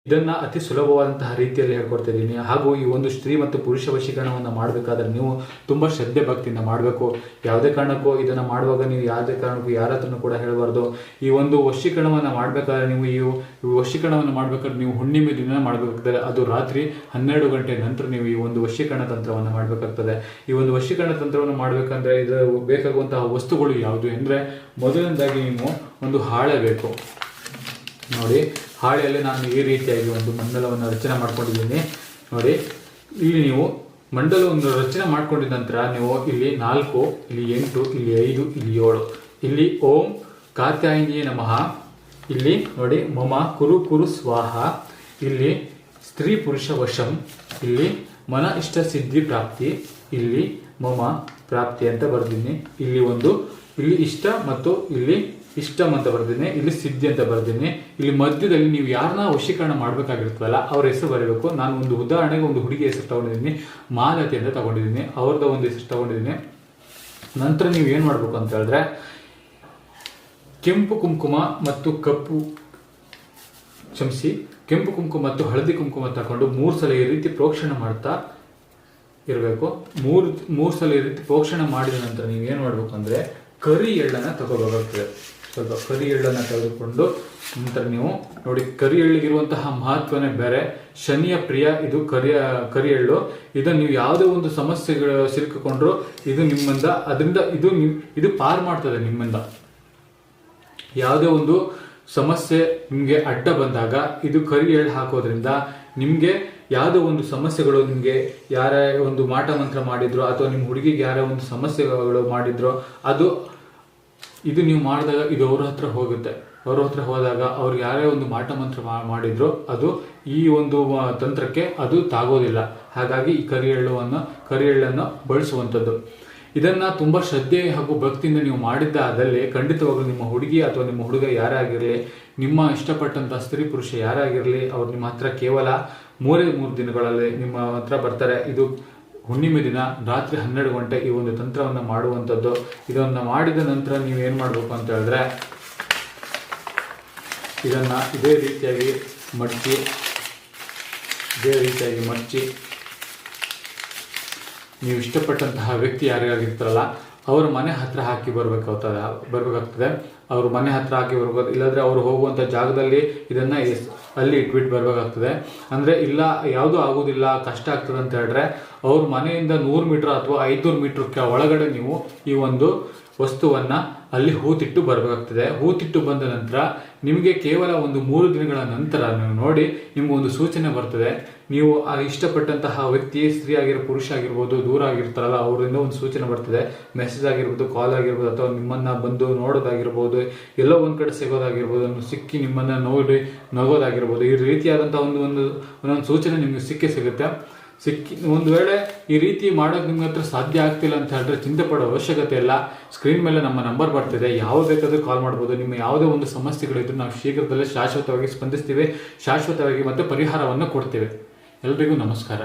ಇದನ್ನ ಅತಿ ಸುಲಭವಾದಂತಹ ರೀತಿಯಲ್ಲಿ ಹೇಳ್ಕೊಡ್ತಾ ಇದ್ದೀನಿ. ಹಾಗೂ ಈ ಒಂದು ಸ್ತ್ರೀ ಮತ್ತು ಪುರುಷ ವಶೀಕರಣವನ್ನು ಮಾಡಬೇಕಾದ್ರೆ ನೀವು ತುಂಬಾ ಶ್ರದ್ಧೆ ಭಕ್ತಿಯಿಂದ ಮಾಡಬೇಕು. ಯಾವುದೇ ಕಾರಣಕ್ಕೂ ಇದನ್ನ ಮಾಡುವಾಗ ನೀವು ಯಾವುದೇ ಕಾರಣಕ್ಕೂ ಯಾರ ಹತ್ರನೂ ಕೂಡ ಹೇಳಬಾರ್ದು. ಈ ಒಂದು ವಶೀಕರಣವನ್ನು ಮಾಡಬೇಕಾದ್ರೆ ನೀವು ಈ ವಶೀಕರಣವನ್ನು ಮಾಡಬೇಕಾದ್ರೆ ನೀವು ಹುಣ್ಣಿಮೆ ದಿನ ಮಾಡಬೇಕಾಗ್ತದೆ. ಅದು ರಾತ್ರಿ 12 ಗಂಟೆ ನಂತರ ನೀವು ಈ ಒಂದು ವಶೀಕರಣ ತಂತ್ರವನ್ನು ಮಾಡಬೇಕಾಗ್ತದೆ. ಈ ಒಂದು ವಶೀಕರಣ ತಂತ್ರವನ್ನು ಮಾಡಬೇಕಂದ್ರೆ ಇದರ ಬೇಕಾಗುವಂತಹ ವಸ್ತುಗಳು ಯಾವುದು ಅಂದ್ರೆ, ಮೊದಲನೇದಾಗಿ ನೀವು ಒಂದು ಹಾಳೆ ಬೇಕು. ನೋಡಿ, ಹಾಳೆಯಲ್ಲಿ ನಾನು ಈ ರೀತಿಯಾಗಿ ಒಂದು ಮಂಡಲವನ್ನು ರಚನೆ ಮಾಡ್ಕೊಂಡಿದ್ದೀನಿ. ನೋಡಿ, ಇಲ್ಲಿ ನೀವು ಮಂಡಲವನ್ನು ರಚನೆ ಮಾಡ್ಕೊಂಡಿದ ನಂತರ ನೀವು ಇಲ್ಲಿ 4, ಇಲ್ಲಿ 8, ಇಲ್ಲಿ 5, ಇಲ್ಲಿ 7, ಇಲ್ಲಿ ಓಂ ಕಾತ್ಯಾಯಿನಿಯೇ ನಮಃ, ಇಲ್ಲಿ ನೋಡಿ ಮಮ ಕುರು ಕುರು ಸ್ವಾಹ, ಇಲ್ಲಿ ಸ್ತ್ರೀ ಪುರುಷ ವಶಂ, ಇಲ್ಲಿ ಮನ ಇಷ್ಟ ಸಿದ್ಧಿ ಪ್ರಾಪ್ತಿ, ಇಲ್ಲಿ ಮಮ ಪ್ರಾಪ್ತಿ ಅಂತ ಬರ್ತೀನಿ. ಇಲ್ಲಿ ಇಷ್ಟ ಮತ್ತು ಇಲ್ಲಿ ಇಷ್ಟಂ ಅಂತ ಬರ್ತೀನಿ, ಇಲ್ಲಿ ಸಿದ್ಧಿ ಅಂತ ಬರ್ತೀನಿ. ಇಲ್ಲಿ ಮಧ್ಯದಲ್ಲಿ ನೀವು ಯಾರನ್ನ ವಶೀಕರಣ ಮಾಡ್ಬೇಕಾಗಿರ್ತವಲ್ಲ ಅವ್ರ ಹೆಸರು ಬರೀಬೇಕು. ನಾನು ಒಂದು ಉದಾಹರಣೆಗೆ ಒಂದು ಹುಡುಗಿ ಹೆಸರು ತಗೊಂಡಿದ್ದೀನಿ, ಮಾಲತಿ ಅಂತ ತಗೊಂಡಿದ್ದೀನಿ, ಅವ್ರದ್ದು ಒಂದು ಹೆಸರು ತಗೊಂಡಿದ್ದೀನಿ. ನಂತರ ನೀವು ಏನ್ ಮಾಡ್ಬೇಕು ಅಂತ ಹೇಳಿದ್ರೆ, ಕೆಂಪು ಕುಂಕುಮ ಮತ್ತು ಕೆಂಪು ಕುಂಕುಮ ಮತ್ತು ಹಳದಿ ಕುಂಕುಮ ತಗೊಂಡು 3 ಸಲ ಈ ರೀತಿ ಪ್ರೋಕ್ಷಣೆ ಮಾಡ್ತಾ ಇರಬೇಕು. 3 ಸಲ ಈ ರೀತಿ ಪ್ರೋಕ್ಷಣೆ ಮಾಡಿದ ನಂತರ ನೀವು ಏನ್ ಮಾಡ್ಬೇಕು ಅಂದ್ರೆ, ಕರಿ ಎಳ್ಳನ್ನ ತಗೋಬೇಕಾಗ್ತದೆ. ಸ್ವಲ್ಪ ಕರಿ ಎಳ್ಳನ್ನ ತೆಗೆದುಕೊಂಡು ನಂತರ ನೀವು ನೋಡಿ, ಕರಿ ಎಳ್ಳಿಗಿರುವಂತಹ ಮಹತ್ವನೇ ಬೇರೆ. ಶನಿಯ ಪ್ರಿಯ ಇದು ಕರಿ ಎಳ್ಳು. ಇದನ್ನು ನೀವು ಯಾವುದೇ ಒಂದು ಸಮಸ್ಯೆಗಳು ಸಿಲುಕಿಕೊಂಡ್ರು ಇದು ನಿಮ್ಮಿಂದ ಅದರಿಂದ ಇದು ಪಾರು ಮಾಡ್ತದೆ. ನಿಮ್ಮಿಂದ ಯಾವುದೇ ಒಂದು ಸಮಸ್ಯೆ ನಿಮ್ಗೆ ಅಡ್ಡ ಬಂದಾಗ ಇದು ಕರಿ ಎಳ್ಳು ಹಾಕೋದ್ರಿಂದ ನಿಮ್ಗೆ ಯಾವುದೋ ಒಂದು ಸಮಸ್ಯೆಗಳು, ನಿಮ್ಗೆ ಯಾರೇ ಒಂದು ಮಾಟ ಮಂತ್ರ ಮಾಡಿದ್ರು ಅಥವಾ ನಿಮ್ಮ ಹುಡುಗಿಗೆ ಯಾರೇ ಒಂದು ಸಮಸ್ಯೆಗಳು ಮಾಡಿದ್ರು ಇದು ನೀವು ಮಾಡಿದಾಗ ಇದು ಅವ್ರ ಹತ್ರ ಹೋಗುತ್ತೆ. ಅವ್ರ ಹತ್ರ ಹೋದಾಗ ಅವ್ರು ಯಾರೇ ಒಂದು ಮಾಟ ಮಂತ್ರ ಮಾಡಿದ್ರು ಅದು ಈ ಒಂದು ತಂತ್ರಕ್ಕೆ ಅದು ತಾಗೋದಿಲ್ಲ. ಹಾಗಾಗಿ ಈ ಕರಿ ಎಳ್ಳನ್ನು ಬಳಸುವಂಥದ್ದು. ಇದನ್ನ ತುಂಬಾ ಶ್ರದ್ಧೆ ಹಾಗೂ ಭಕ್ತಿಯಿಂದ ನೀವು ಮಾಡಿದ್ದಾದಲ್ಲಿ ಖಂಡಿತವಾಗ್ಲೂ ನಿಮ್ಮ ಹುಡುಗಿ ಅಥವಾ ನಿಮ್ಮ ಹುಡುಗ ಯಾರೇ ಆಗಿರಲಿ, ನಿಮ್ಮ ಇಷ್ಟಪಟ್ಟಂತಹ ಸ್ತ್ರೀ ಪುರುಷ ಯಾರೇ ಆಗಿರಲಿ, ಅವ್ರು ನಿಮ್ಮ ಹತ್ರ ಕೇವಲ 3 ದಿನಗಳಲ್ಲಿ ನಿಮ್ಮ ಹತ್ರ ಬರ್ತಾರೆ. ಇದು ಹುಣ್ಣಿಮೆ ದಿನ ರಾತ್ರಿ 12 ಗಂಟೆ ಈ ಒಂದು ತಂತ್ರವನ್ನು ಮಾಡುವಂಥದ್ದು. ಇದನ್ನ ಮಾಡಿದ ನಂತರ ನೀವು ಏನ್ ಮಾಡ್ಬೇಕು ಅಂತ ಹೇಳಿದ್ರೆ, ಇದನ್ನ ಇದೇ ರೀತಿಯಾಗಿ ಮಡಚಿ ನೀವು ಇಷ್ಟಪಟ್ಟಂತಹ ವ್ಯಕ್ತಿ ಯಾರಿಗಾಗಿರ್ತಾರಲ್ಲ ಅವ್ರ ಮನೆ ಹತ್ರ ಹಾಕಿ ಬರ್ಬೇಕಾಗ್ತದೆ. ಅವ್ರ ಮನೆ ಹತ್ರ ಹಾಕಿ ಬರ್ಬೋದು. ಇಲ್ಲಾಂದ್ರೆ ಅವ್ರು ಹೋಗುವಂತ ಜಾಗದಲ್ಲಿ ಇದನ್ನ ಅಲ್ಲಿ ಇಟ್ಬಿಟ್ಟು ಬರ್ಬೇಕಾಗ್ತದೆ. ಅಂದ್ರೆ ಇಲ್ಲ ಯಾವುದು ಆಗುದಿಲ್ಲ, ಕಷ್ಟ ಆಗ್ತದೆ ಅಂತ ಹೇಳಿದ್ರೆ ಅವ್ರ ಮನೆಯಿಂದ 100 ಮೀಟರ್ ಅಥವಾ 500 ಮೀಟರ್ ಒಳಗಡೆ ನೀವು ಈ ಒಂದು ವಸ್ತುವನ್ನ ಅಲ್ಲಿ ಹೂತಿಟ್ಟು ಬರ್ಬೇಕಾಗ್ತದೆ. ಹೂತಿಟ್ಟು ಬಂದ ನಂತರ ನಿಮಗೆ ಕೇವಲ ಒಂದು 3 ದಿನಗಳ ನಂತರ ನೀವು ನೋಡಿ ನಿಮ್ಗೆ ಒಂದು ಸೂಚನೆ ಬರ್ತದೆ. ನೀವು ಆ ಇಷ್ಟಪಟ್ಟಂತಹ ವ್ಯಕ್ತಿ, ಸ್ತ್ರೀ ಆಗಿರೋ ಪುರುಷ ಆಗಿರ್ಬೋದು, ದೂರ ಆಗಿರ್ತಾರಲ್ಲ ಅವರಿಂದ ಒಂದು ಸೂಚನೆ ಬರ್ತದೆ. ಮೆಸೇಜ್ ಆಗಿರ್ಬೋದು, ಕಾಲ್ ಆಗಿರ್ಬೋದು, ಅಥವಾ ನಿಮ್ಮನ್ನ ಬಂದು ನೋಡೋದಾಗಿರ್ಬೋದು, ಎಲ್ಲೋ ಒಂದ್ ಕಡೆ ಸಿಗೋದಾಗಿರ್ಬೋದು, ಸಿಕ್ಕಿ ನಿಮ್ಮನ್ನ ನೋಡಿ ನಗೋದಾಗಿರ್ಬೋದು. ಈ ರೀತಿಯಾದಂತಹ ಒಂದೊಂದು ಸೂಚನೆ ನಿಮ್ಗೆ ಸಿಗುತ್ತೆ. ಒಂದು ವೇಳೆ ಈ ರೀತಿ ಮಾಡೋಕೆ ನಿಮ್ಗೆ ಹತ್ರ ಸಾಧ್ಯ ಆಗ್ತಿಲ್ಲ ಅಂತ ಹೇಳಿದ್ರೆ ಚಿಂತೆ ಪಡೋ ಅವಶ್ಯಕತೆ ಇಲ್ಲ. ಸ್ಕ್ರೀನ್ ಮೇಲೆ ನಮ್ಮ ನಂಬರ್ ಬರ್ತಿದೆ, ಯಾವ ಬೇಕಾದ್ರೂ ಕಾಲ್ ಮಾಡ್ಬೋದು. ನಿಮ್ಮ ಯಾವುದೇ ಒಂದು ಸಮಸ್ಯೆಗಳಿದ್ರು ನಾವು ಶೀಘ್ರದಲ್ಲೇ ಶಾಶ್ವತವಾಗಿ ಸ್ಪಂದಿಸ್ತೀವಿ, ಶಾಶ್ವತವಾಗಿ ಮತ್ತೆ ಪರಿಹಾರವನ್ನು ಕೊಡ್ತೇವೆ. ಎಲ್ರಿಗೂ ನಮಸ್ಕಾರ.